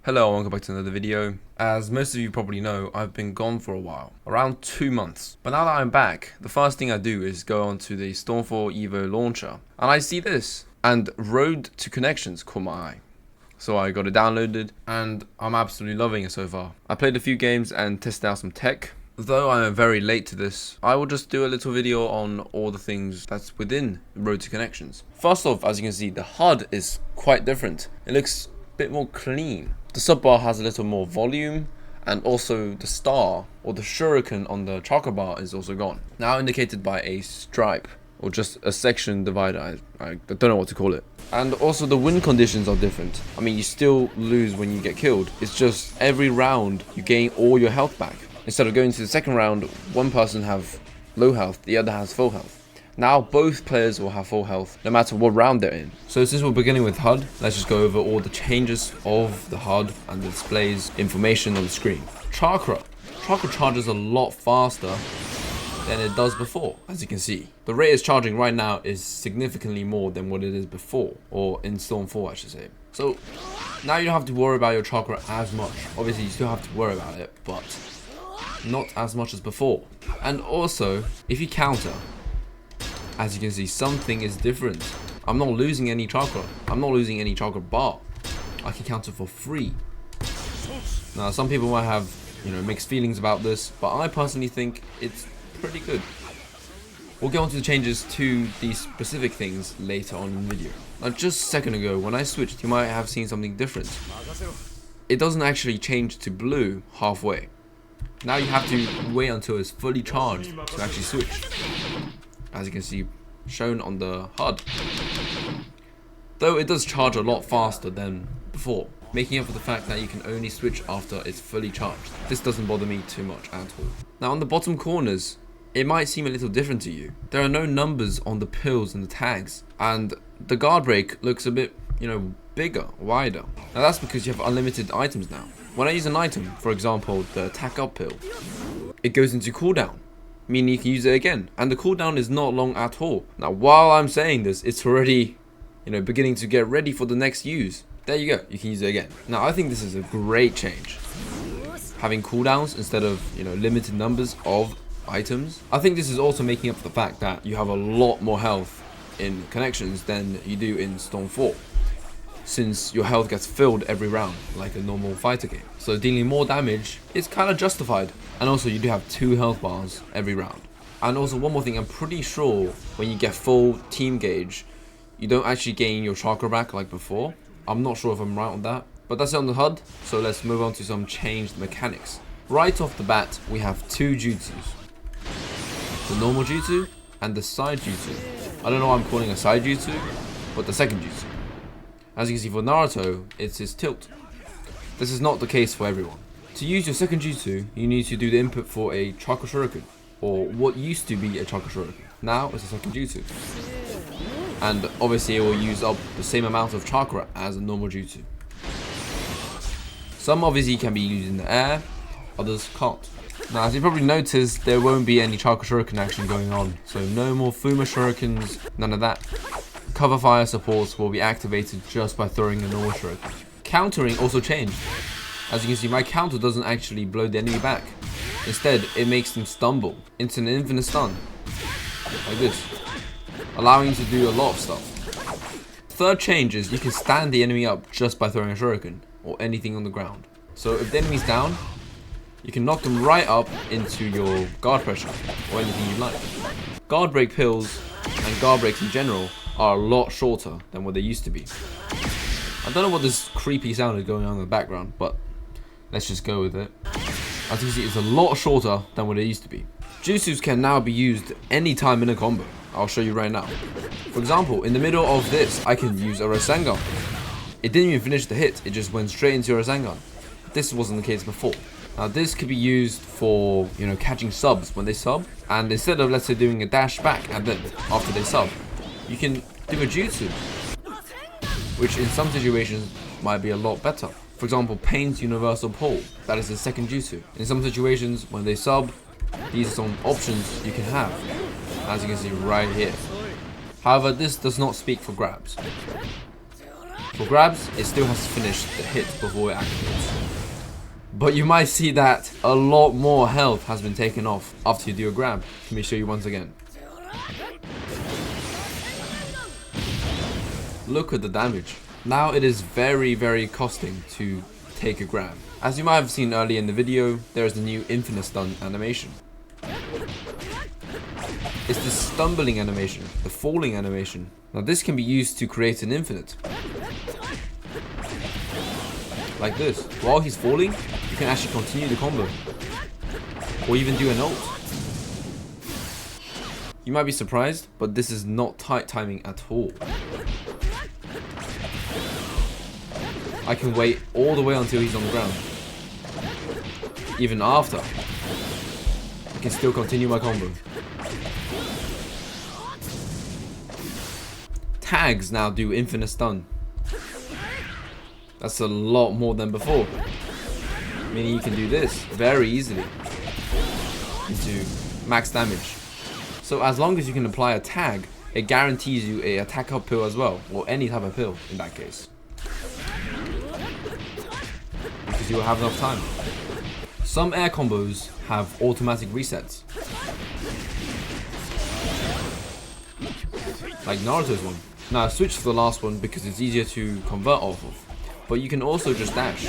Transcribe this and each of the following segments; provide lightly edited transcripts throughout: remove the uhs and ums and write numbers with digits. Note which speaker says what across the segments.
Speaker 1: Hello, welcome back to another video. As most of you probably know, I've been gone for a while, around 2 months. But now that I'm back, the first thing I do is go onto the Stormfall Evo launcher, and I see this, and Road to Connections caught my eye. So I got it downloaded, and I'm absolutely loving it so far. I played a few games and tested out some tech. Though I am very late to this, I will just do a little video on all the things that's within Road to Connections. First off, as you can see, the HUD is quite different. It looks a bit more clean. The sub bar has a little more volume, and also the star or the shuriken on the chakra bar is also gone. Now indicated by a stripe or just a section divider. I don't know what to call it. And also the win conditions are different. I mean, you still lose when you get killed. It's just every round you gain all your health back. Instead of going to the second round, one person have low health, the other has full health. Now both players will have full health no matter what round they're in. So since we're beginning with HUD, let's just go over all the changes of the HUD and the displays information on the screen. Chakra charges a lot faster than it does before, as you can see. The rate it's charging right now is significantly more than what it is before, or in Storm 4 I should say. So now you don't have to worry about your chakra as much. Obviously you still have to worry about it, but not as much as before. And also, if you counter, as you can see, something is different. I'm not losing any chakra. I'm not losing any chakra bar. I can counter for free. Now, some people might have, mixed feelings about this, but I personally think it's pretty good. We'll get on to the changes to these specific things later on in the video. Now, just a second ago, when I switched, you might have seen something different. It doesn't actually change to blue halfway. Now you have to wait until it's fully charged to actually switch. As you can see, shown on the HUD. Though it does charge a lot faster than before, making up for the fact that you can only switch after it's fully charged. This doesn't bother me too much at all. Now on the bottom corners, it might seem a little different to you. There are no numbers on the pills and the tags, and the guard break looks a bit, bigger, wider. Now that's because you have unlimited items now. When I use an item, for example, the attack up pill, it goes into cooldown, meaning you can use it again, and the cooldown is not long at all. Now while I'm saying this, it's already beginning to get ready for the next use. There you go, you can use it again. Now I think this is a great change, having cooldowns instead of limited numbers of items. I think this is also making up for the fact that you have a lot more health in connections than you do in Storm 4, since your health gets filled every round like a normal fighter game. So dealing more damage is kind of justified. And also you do have 2 health bars every round. And also one more thing, I'm pretty sure when you get full team gauge, you don't actually gain your chakra back like before. I'm not sure if I'm right on that, but that's it on the HUD. So let's move on to some changed mechanics. Right off the bat, we have 2 jutsus. The normal jutsu and the side jutsu. I don't know why I'm calling a side jutsu, but the second jutsu. As you can see for Naruto, it's his tilt. This is not the case for everyone. To use your second jutsu, you need to do the input for a chakra shuriken, or what used to be a chakra shuriken. Now it's a second jutsu. And obviously it will use up the same amount of chakra as a normal jutsu. Some obviously can be used in the air, others can't. Now as you probably noticed, there won't be any chakra shuriken action going on, so no more Fuma shurikens, none of that. Cover fire supports will be activated just by throwing a normal shuriken. Countering also changed. As you can see, my counter doesn't actually blow the enemy back. Instead, it makes them stumble into an infinite stun, like this, allowing you to do a lot of stuff. Third change is you can stand the enemy up just by throwing a shuriken or anything on the ground. So if the enemy's down, you can knock them right up into your guard pressure or anything you like. Guard break pills and guard breaks in general are a lot shorter than what they used to be. I don't know what this creepy sound is going on in the background, but let's just go with it. As you can see, it's a lot shorter than what it used to be. Jutsus can now be used anytime in a combo. I'll show you right now. For example, in the middle of this, I can use a Rasengan. It didn't even finish the hit, it just went straight into a Rasengan. This wasn't the case before. Now this could be used for, catching subs when they sub, and instead of, let's say, doing a dash back at them after they sub, you can do a jutsu, which in some situations might be a lot better. For example, Pain's Universal Pull, that is the second jutsu. In some situations, when they sub, these are some options you can have, as you can see right here. However, this does not speak for grabs. For grabs, it still has to finish the hit before it activates. But you might see that a lot more health has been taken off after you do a grab. Let me show you once again. Look at the damage. Now it is very costing to take a grab. As you might have seen earlier in the video, there is the new infinite stun animation. It's the stumbling animation, the falling animation. Now this can be used to create an infinite. Like this. While he's falling, you can actually continue the combo. Or even do an ult. You might be surprised, but this is not tight timing at all. I can wait all the way until he's on the ground. Even after, I can still continue my combo. Tags now do infinite stun. That's a lot more than before. Meaning you can do this very easily into max damage. So as long as you can apply a tag, it guarantees you a attack up pill as well, or any type of pill in that case. Because you will have enough time. Some air combos have automatic resets. Like Naruto's one. Now I switched to the last one because it's easier to convert off of. But you can also just dash.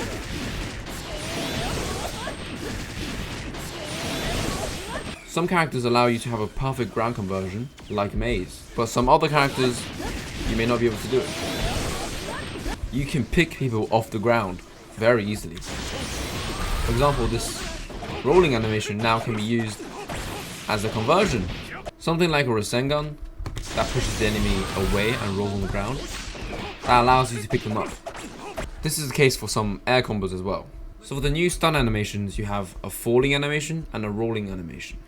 Speaker 1: Some characters allow you to have a perfect ground conversion, like Maze. But some other characters, you may not be able to do it. You can pick people off the ground very easily. For example, this rolling animation now can be used as a conversion. Something like a Rasengan that pushes the enemy away and rolls on the ground. That allows you to pick them up. This is the case for some air combos as well. So for the new stun animations, you have a falling animation and a rolling animation.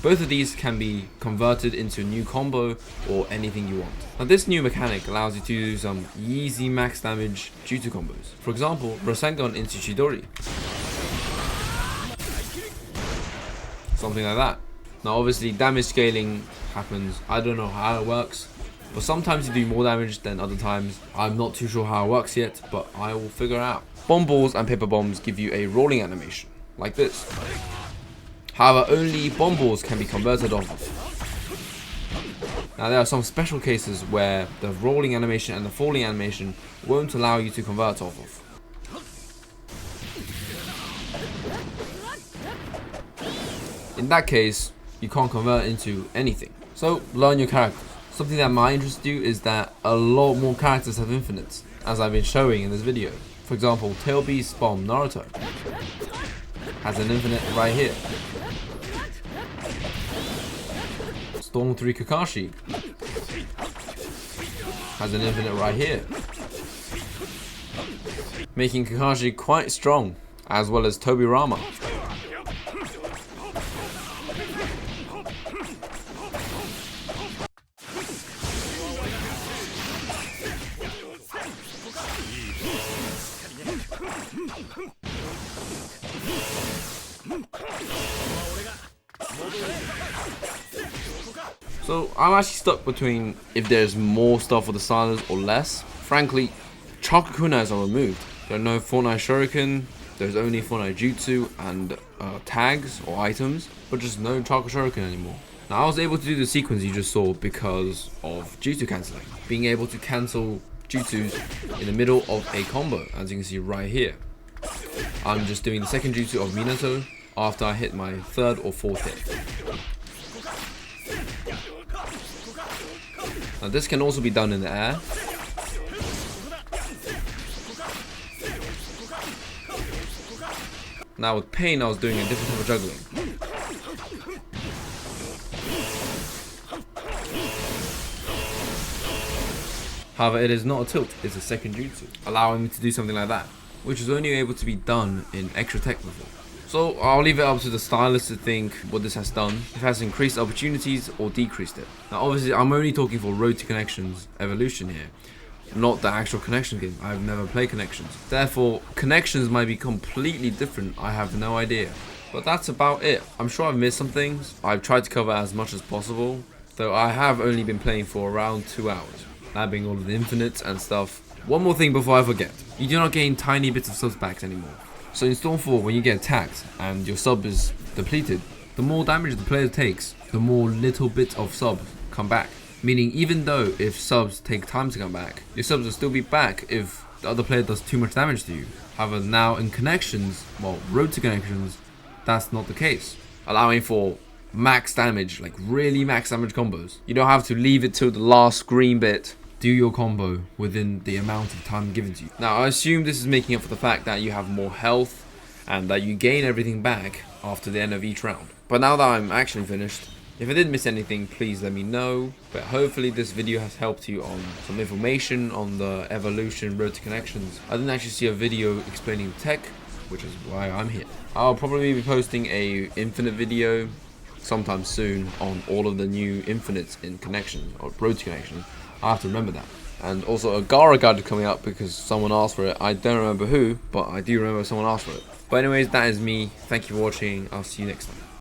Speaker 1: Both of these can be converted into a new combo or anything you want. Now this new mechanic allows you to do some easy max damage jutsu combos. For example, Rasengan into Chidori. Something like that. Now obviously damage scaling happens, I don't know how it works. But sometimes you do more damage than other times. I'm not too sure how it works yet, but I will figure it out. Bomb balls and paper bombs give you a rolling animation, like this. However, only bomb balls can be converted off of. Now there are some special cases where the rolling animation and the falling animation won't allow you to convert off of. In that case, you can't convert into anything. So learn your characters. Something that might interest you is that a lot more characters have infinites, as I've been showing in this video. For example, Tail Beast Bomb Naruto has an infinite right here. Storm 3 Kakashi has an infinite right here, making Kakashi quite strong, as well as Tobirama. So I'm actually stuck between if there's more stuff for the stylers or less. Frankly, chakra kunais are removed. There are no Fortnite Shuriken, there's only Fortnite Jutsu and tags or items, but just no chakra Shuriken anymore. Now I was able to do the sequence you just saw because of Jutsu cancelling. Being able to cancel Jutsus in the middle of a combo, as you can see right here. I'm just doing the second Jutsu of Minato after I hit my third or fourth hit. Now this can also be done in the air. Now with Pain, I was doing a different type of juggling. However, it is not a tilt, it's a second jutsu, allowing me to do something like that, which is only able to be done in extra tech level. So I'll leave it up to the stylist to think what this has done, if it has increased opportunities or decreased it. Now obviously I'm only talking for Road to Connections Evolution here, not the actual Connection game. I've never played Connections. Therefore, Connections might be completely different, I have no idea. But that's about it. I'm sure I've missed some things. I've tried to cover as much as possible, though I have only been playing for around 2 hours. That being all of the infinites and stuff. One more thing before I forget. You do not gain tiny bits of subs packs anymore. So in Storm 4, when you get attacked and your sub is depleted, the more damage the player takes, the more little bits of sub come back. Meaning even though if subs take time to come back, your subs will still be back if the other player does too much damage to you. However, now in connections, well, road to connections, that's not the case. Allowing for max damage, like really max damage combos. You don't have to leave it till the last green bit. Do your combo within the amount of time given to you. Now, I assume this is making up for the fact that you have more health and that you gain everything back after the end of each round. But now that I'm actually finished, if I did miss anything, please let me know. But hopefully this video has helped you on some information on the evolution road to connections. I didn't actually see a video explaining tech, which is why I'm here. I'll probably be posting a infinite video sometime soon on all of the new infinites in connection or road to connection. I have to remember that. And also a Gara guide coming up because someone asked for it. I don't remember who, but I do remember someone asked for it. But anyways, that is me. Thank you for watching. I'll see you next time.